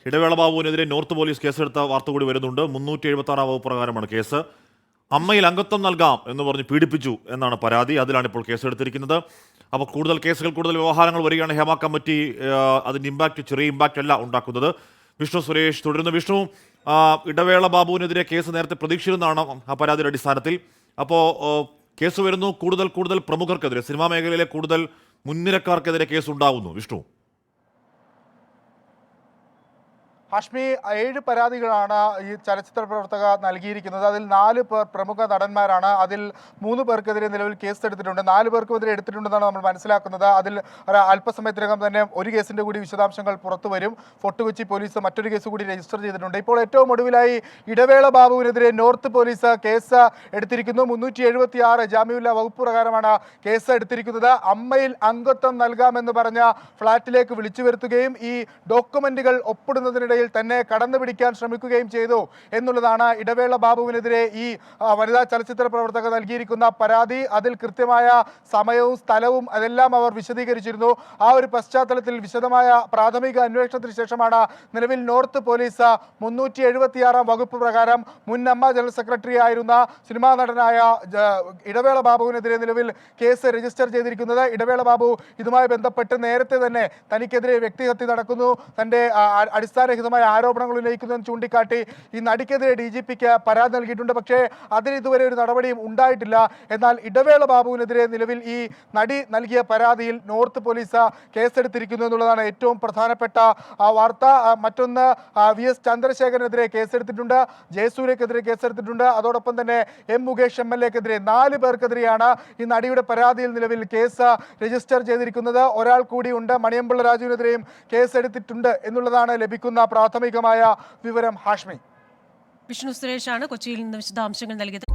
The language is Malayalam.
ഇടവേള ബാബുവിനെതിരെ നോർത്ത് പോലീസ് കേസെടുത്ത വാർത്ത കൂടി വരുന്നുണ്ട്. 376 വകുപ്പ് പ്രകാരമാണ് കേസ്. അമ്മയിൽ അംഗത്വം നൽകാം എന്ന് പറഞ്ഞ് പീഡിപ്പിച്ചു എന്നാണ് പരാതി. അതിലാണ് ഇപ്പോൾ കേസെടുത്തിരിക്കുന്നത്. അപ്പോൾ കൂടുതൽ കേസുകൾ, കൂടുതൽ വ്യവഹാരങ്ങൾ വരികയാണ്. ഹേമ കമ്മിറ്റി അതിൻ്റെ ഇമ്പാക്റ്റ് ചെറിയ ഇമ്പാക്റ്റ് അല്ല ഉണ്ടാക്കുന്നത്. വിഷ്ണു സുരേഷ് തുടരുന്നു. വിഷ്ണു, ഇടവേള ബാബുവിനെതിരെ കേസ് നേരത്തെ പ്രതീക്ഷിച്ചിരുന്നതാണ് ആ പരാതിയുടെ അടിസ്ഥാനത്തിൽ. അപ്പോൾ കേസ് വരുന്നു, കൂടുതൽ പ്രമുഖർക്കെതിരെ, സിനിമാ മേഖലയിലെ കൂടുതൽ മുൻനിരക്കാർക്കെതിരെ കേസ് ഉണ്ടാകുന്നു. വിഷ്ണു, ഹാഷ്മി, 7 പരാതികളാണ് ഈ ചലച്ചിത്ര പ്രവർത്തക നൽകിയിരിക്കുന്നത്. അതിൽ 4 പേർ പ്രമുഖ നടന്മാരാണ്. അതിൽ 3 പേർക്കെതിരെ നിലവിൽ കേസ് എടുത്തിട്ടുണ്ട്. 4 പേർക്കെതിരെ എടുത്തിട്ടുണ്ടെന്നാണ് നമ്മൾ മനസ്സിലാക്കുന്നത്. അതിൽ അല്പസമയത്തിനകം തന്നെ ഒരു കേസിന്റെ കൂടി വിശദാംശങ്ങൾ പുറത്തു വരും. ഫോർട്ട് കൊച്ചി പോലീസ് മറ്റൊരു കേസ് കൂടി രജിസ്റ്റർ ചെയ്തിട്ടുണ്ട്. ഇപ്പോൾ ഏറ്റവും ഒടുവിലായി ഇടവേള ബാബുവിനെതിരെ നോർത്ത് പോലീസ് കേസ് എടുത്തിരിക്കുന്നു. 376 ജാമ്യമില്ലാ വകുപ്പ് പ്രകാരമാണ് കേസ് എടുത്തിരിക്കുന്നത്. അമ്മയിൽ അംഗത്വം നൽകാമെന്ന് പറഞ്ഞ ഫ്ളാറ്റിലേക്ക് വിളിച്ചു വരുത്തുകയും ഈ ഡോക്യുമെന്റുകൾ ഒപ്പിടുന്നതിനിടയിൽ തന്നെ കടന്നു പിടിക്കാൻ ശ്രമിക്കുകയും ചെയ്തു എന്നുള്ളതാണ് ഇടവേള ബാബുവിനെതിരെ ഈ വനിതാ ചലച്ചിത്ര പ്രവർത്തക നൽകിയിരിക്കുന്ന പരാതി. അതിൽ കൃത്യമായ സമയവും സ്ഥലവും അതെല്ലാം അവർ വിശദീകരിച്ചിരുന്നു. ആ ഒരു പശ്ചാത്തലത്തിൽ വിശദമായ പ്രാഥമിക അന്വേഷണത്തിന് ശേഷമാണ് നിലവിൽ നോർത്ത് പോലീസ് 376 വകുപ്പ് പ്രകാരം മുൻ അമ്മ ജനറൽ സെക്രട്ടറി ആയിരുന്ന സിനിമാ നടനായ ഇടവേള ബാബുവിനെതിരെ നിലവിൽ കേസ് രജിസ്റ്റർ ചെയ്തിരിക്കുന്നത്. ഇടവേള ബാബു ഇതുമായി ബന്ധപ്പെട്ട് നേരത്തെ തന്നെ തനിക്കെതിരെ വ്യക്തിഹത്യ നടക്കുന്നു, തന്റെ അടിസ്ഥാനരഹിതമായ ആരോപണങ്ങൾ ഉന്നയിക്കുന്നതെന്ന് ചൂണ്ടിക്കാട്ടി ഈ നടിക്കെതിരെ DGPക്ക് പരാതി നൽകിയിട്ടുണ്ട്. പക്ഷേ അതിന് ഇതുവരെ ഒരു നടപടിയും ഉണ്ടായിട്ടില്ല. എന്നാൽ ഇടവേള ബാബുവിനെതിരെ നിലവിൽ ഈ നടി നൽകിയ പരാതിയിൽ നോർത്ത് പോലീസ് കേസെടുത്തിരിക്കുന്നു എന്നുള്ളതാണ് ഏറ്റവും പ്രധാനപ്പെട്ട വാർത്ത. മറ്റൊന്ന്, VS ചന്ദ്രശേഖരനെതിരെ കേസെടുത്തിട്ടുണ്ട്, ജയസൂര്യക്കെതിരെ കേസെടുത്തിട്ടുണ്ട്. അതോടൊപ്പം തന്നെ M മുകേഷ് MLA-ക്കെതിരെ 4 പേർക്കെതിരെയാണ് ഈ നടിയുടെ പരാതിയിൽ നിലവിൽ കേസ് രജിസ്റ്റർ ചെയ്തിരിക്കുന്നത്. ഒരാൾ കൂടിയുണ്ട്, മണിയമ്പിള്ള രാജുവിനെതിരെയും കേസെടുത്തിട്ടുണ്ട് എന്നുള്ളതാണ് ലഭിക്കുന്ന പ്രാഥമികമായ വിവരം. ഹാഷ്മി, വിഷ്ണു സുരേഷാണ് കൊച്ചിയിൽ നിന്ന് വിശദാംശങ്ങൾ നൽകിയത്.